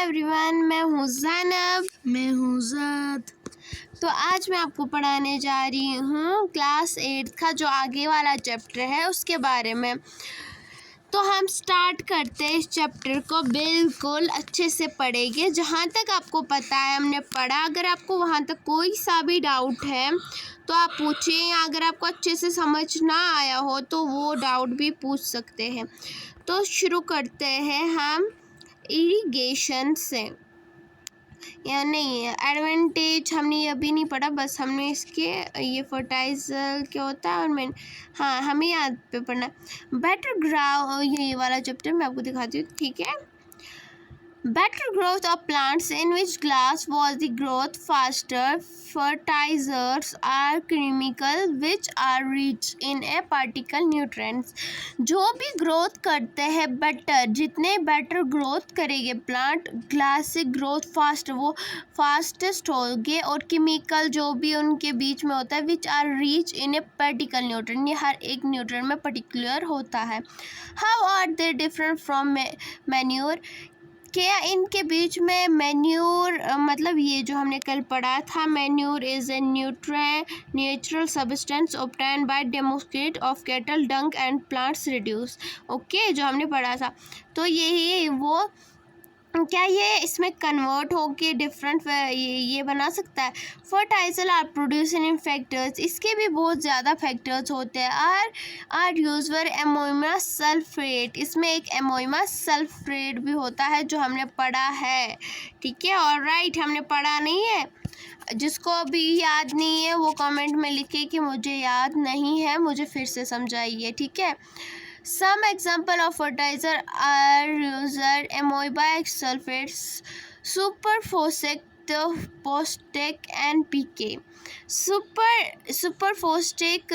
Everyone, मैं हूँ ज़ैनब। मैं हूँ ज़ाद। तो आज मैं आपको पढ़ाने जा रही हूँ क्लास 8 का जो आगे वाला चैप्टर है उसके बारे में। तो हम स्टार्ट करते हैं इस चैप्टर को, बिल्कुल अच्छे से पढ़ेंगे। जहाँ तक आपको पता है हमने पढ़ा। अगर आपको वहाँ तक कोई सा भी डाउट है तो आप पूछिए, या अगर आपको अच्छे से समझ ना आया हो तो वो डाउट भी पूछ सकते हैं। तो शुरू करते हैं हम इरिगेशन से, या नहीं एडवांटेज हमने अभी नहीं पढ़ा, बस हमने इसके ये फर्टाइजर क्या होता है और मैं हमें याद पे पढ़ना। बेटर ग्राउ ये वाला चैप्टर मैं आपको दिखाती हूँ, ठीक है। Better growth of plants in which glass was the growth faster. Fertilizers are chemical which are rich in a particle nutrients. जो भी ग्रोथ करते हैं बेटर, जितने बेटर ग्रोथ करेंगे प्लांट, ग्लास से ग्रोथ फास्ट, वो फास्टेस्ट होंगे। और केमिकल जो भी उनके बीच में होता है which are rich in a particular nutrient, ये हर एक न्यूट्रन में पर्टिकुलर होता है। How are they different from manure, क्या इनके बीच में मैन्योर मतलब ये जो हमने कल पढ़ा था, manure is a natural substance obtained by डेमोस्क्रेट of cattle dung and plants residues, okay, जो हमने पढ़ा था। तो यही वो क्या ये इसमें कन्वर्ट होके डिफरेंट ये बना सकता है। फर्टाइजर आर प्रोड्यूसिंग इन फैक्टर्स, इसके भी बहुत ज़्यादा फैक्टर्स होते हैं। आर यूजर एमोनिया सल्फेट, इसमें एक एमोनिया सल्फेट भी होता है जो हमने पढ़ा है, ठीक है। और राइट, हमने पढ़ा नहीं है। जिसको अभी याद नहीं है वो कमेंट में लिखे कि मुझे याद नहीं है, मुझे फिर से समझाइए, ठीक है। Some example of fertilizer are user ammonium sulfates, superphosphate, पौष्टिक and PK। सुपर पौष्टिक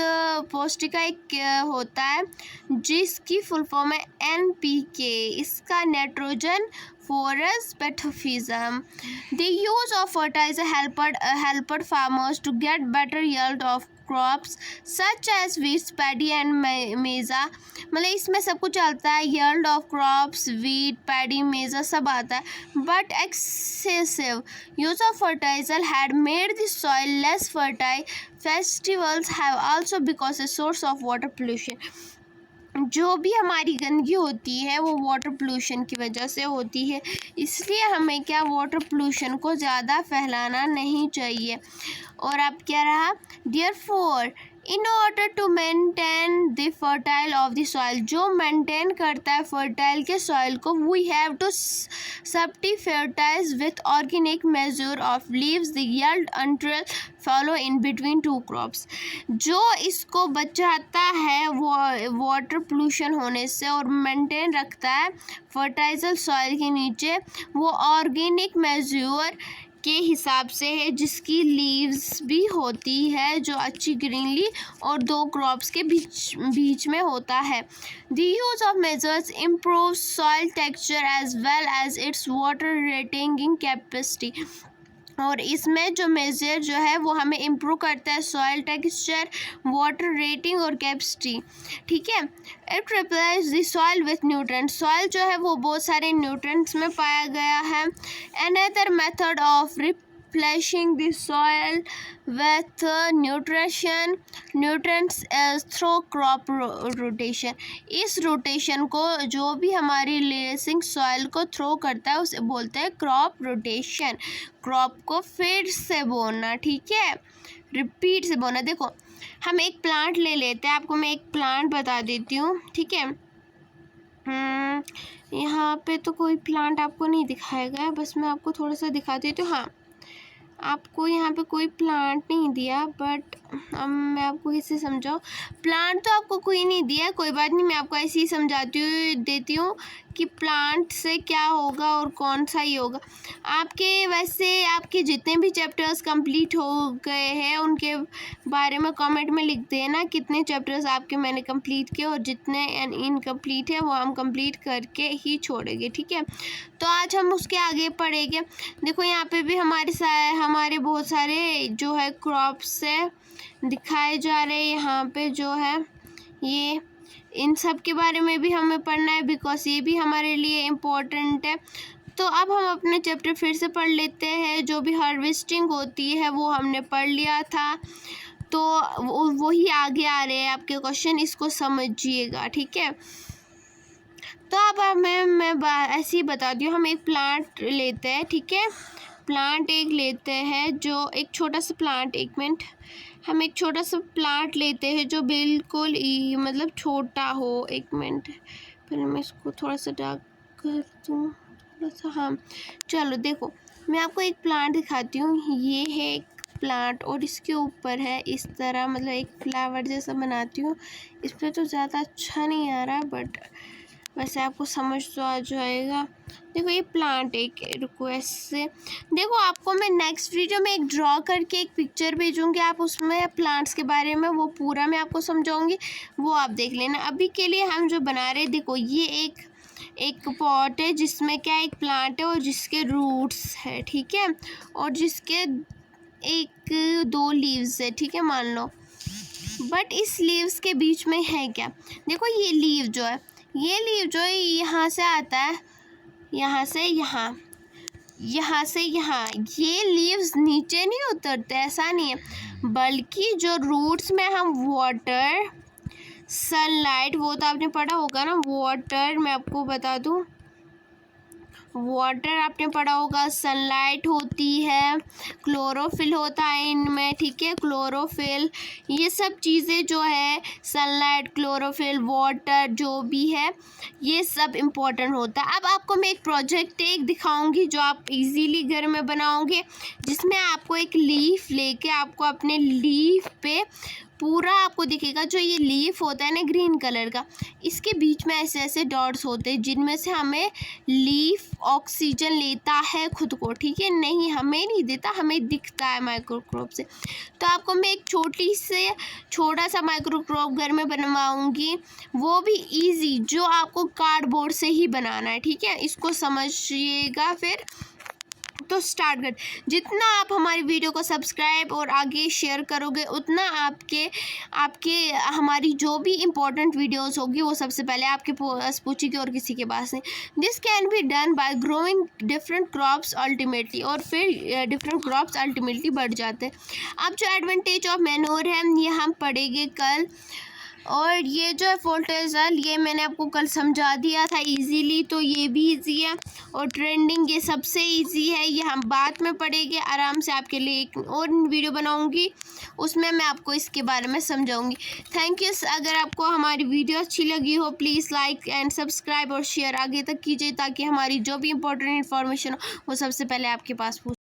का एक होता है जिसकी फुल फॉर्म है NPK, इसका nitrogen phosphorus potassium. The use of fertilizer helped farmers to get better yield of crops such as wheat, paddy and maize। मतलब इसमें सब कुछ चलता है, yield of crops, wheat, paddy, maize सब आता है। But excessive use of fertilizer had made the soil less fertile. Festivals have also because a source of water pollution। जो भी हमारी गंदगी होती है वो वाटर पोल्यूशन की वजह से होती है, इसलिए हमें क्या वाटर पोल्यूशन को ज़्यादा फैलाना नहीं चाहिए। और अब क्या रहा, therefore in order to maintain the fertile of the soil, जो मेंटेन करता है फर्टाइल के सॉइल को, वी हैव टू सब्टी fertilize with organic manure of leaves the yield until fallow in between two crops. जो इसको बचाता है वो वाटर पोल्यूशन होने से और मेंटेन रखता है फर्टाइजर सॉइल के नीचे, वो ऑर्गेनिक मेजर के हिसाब से है, जिसकी लीव्स भी होती है जो अच्छी ग्रीनली और दो क्रॉप्स के बीच में होता है। The use of manures improve soil texture as well as its water retaining capacity, और इसमें जो मेजर जो है वो हमें इम्प्रूव करता है सॉइल टेक्सचर, वाटर रेटिंग और कैपेसिटी, ठीक है। It replace the soil with nutrient, soil जो है वो बहुत सारे न्यूट्रेंट्स में पाया गया है। Another method of replacing the soil with nutrients through crop rotation, इस रोटेशन को जो भी हमारी लेसिंग सॉइल को थ्रो करता है उसे बोलते हैं क्रॉप रोटेशन। क्रॉप को फिर से बोना, ठीक है, रिपीट से बोना। देखो हम एक प्लांट ले लेते हैं, आपको मैं एक प्लांट बता देती हूँ, ठीक है। यहाँ पे तो कोई प्लांट आपको नहीं दिखाया गया, बस मैं आपको थोड़ा सा दिखा देती हूँ। हाँ, आपको यहाँ पे कोई प्लांट नहीं दिया, बट अब मैं आपको इससे समझाऊँ। प्लांट तो आपको कोई नहीं दिया, कोई बात नहीं, मैं आपको ऐसे ही देती हूँ कि प्लांट से क्या होगा और कौन सा ही होगा। आपके वैसे आपके जितने भी चैप्टर्स कंप्लीट हो गए हैं उनके बारे में कमेंट में लिख देना कितने चैप्टर्स आपके मैंने कंप्लीट किए, और जितने इनकम्प्लीट है वो हम कंप्लीट करके ही छोड़ेंगे, ठीक है। तो आज हम उसके आगे पढ़ेंगे। देखो यहाँ पे भी हमारे बहुत सारे जो है क्रॉप्स है दिखाए जा रहे हैं। यहाँ पे जो है ये इन सब के बारे में भी हमें पढ़ना है, बिकॉज ये भी हमारे लिए इम्पोर्टेंट है। तो अब हम अपने चैप्टर फिर से पढ़ लेते हैं। जो भी हार्वेस्टिंग होती है वो हमने पढ़ लिया था, तो वही आगे आ रहे हैं आपके क्वेश्चन, इसको समझिएगा, ठीक है। तो अब मैं ऐसे ही बताती हूँ। हम एक प्लांट लेते हैं, ठीक है, प्लांट एक लेते हैं जो एक छोटा सा प्लांट, एक मिनट, हम एक छोटा सा प्लांट लेते हैं जो बिल्कुल मतलब छोटा हो। एक मिनट, पहले मैं इसको थोड़ा सा डार्क कर दूँ, थोड़ा सा, हाँ चलो देखो, मैं आपको एक प्लांट दिखाती हूँ। ये है एक प्लांट और इसके ऊपर है इस तरह, मतलब एक फ्लावर जैसा बनाती हूँ। इस पर तो ज़्यादा अच्छा नहीं आ रहा, बट वैसे आपको समझ तो आ जाएगा। देखो ये प्लांट एक रिक्वेस्ट से, देखो आपको मैं नेक्स्ट वीडियो में एक ड्रॉ करके एक पिक्चर भेजूँगी, आप उसमें प्लांट्स के बारे में वो पूरा मैं आपको समझाऊँगी, वो आप देख लेना। अभी के लिए हम जो बना रहे हैं, देखो ये एक पॉट है जिसमें क्या एक प्लांट है और जिसके रूट्स है, ठीक है, और जिसके एक दो लीव्स है, ठीक है, मान लो। बट इस लीव्स के बीच में है क्या, देखो ये लीव जो है, ये लीव जो है यहाँ से आता है, यहाँ से यहाँ, यहाँ से यहाँ, ये लीव्स नीचे नहीं उतरते, ऐसा नहीं है, बल्कि जो रूट्स में हम वाटर, सनलाइट, वो तो आपने पढ़ा होगा ना, वाटर मैं आपको बता दूँ, वाटर आपने पढ़ा होगा, सनलाइट होती है, क्लोरोफिल होता है इनमें, ठीक है, क्लोरोफिल, ये सब चीज़ें जो है, सनलाइट, क्लोरोफिल, वाटर जो भी है, ये सब इम्पोर्टेंट होता है। अब आपको मैं एक प्रोजेक्ट एक दिखाऊंगी जो आप इजीली घर में बनाओगे, जिसमें आपको एक लीफ लेके आपको अपने लीफ पे पूरा आपको दिखेगा, जो ये लीफ होता है ना ग्रीन कलर का, इसके बीच में ऐसे ऐसे डॉट्स होते हैं, जिनमें से हमें लीफ ऑक्सीजन लेता है खुद को, ठीक है, नहीं हमें नहीं देता, हमें दिखता है माइक्रोस्कोप से। तो आपको मैं एक छोटा सा माइक्रोस्कोप घर में बनवाऊंगी, वो भी इजी, जो आपको कार्डबोर्ड से ही बनाना है, ठीक है, इसको समझिएगा। फिर तो स्टार्ट कर, जितना आप हमारी वीडियो को सब्सक्राइब और आगे शेयर करोगे, उतना आपके हमारी जो भी इम्पोर्टेंट वीडियोस होगी वो सबसे पहले आपके पास पूछेगी और किसी के पास नहीं। This can be done by growing different crops ultimately, और फिर डिफरेंट क्रॉप्स अल्टीमेटली बढ़ जाते हैं। अब जो एडवांटेज ऑफ मैन्योर है ये हम पढ़ेंगे कल, और ये जो है फर्टिलाइजर, ये मैंने आपको कल समझा दिया था इजीली, तो ये भी इजी है, और ट्रेंडिंग ये सबसे इजी है, ये हम बाद में पढ़ेंगे आराम से। आपके लिए एक और वीडियो बनाऊंगी, उसमें मैं आपको इसके बारे में समझाऊंगी। Thank you. अगर आपको हमारी वीडियो अच्छी लगी हो, प्लीज़ लाइक एंड सब्सक्राइब और शेयर आगे तक कीजिए, ताकि हमारी जो भी इम्पोर्टेंट इन्फॉर्मेशन हो वो सबसे पहले आपके पास पहुँचे।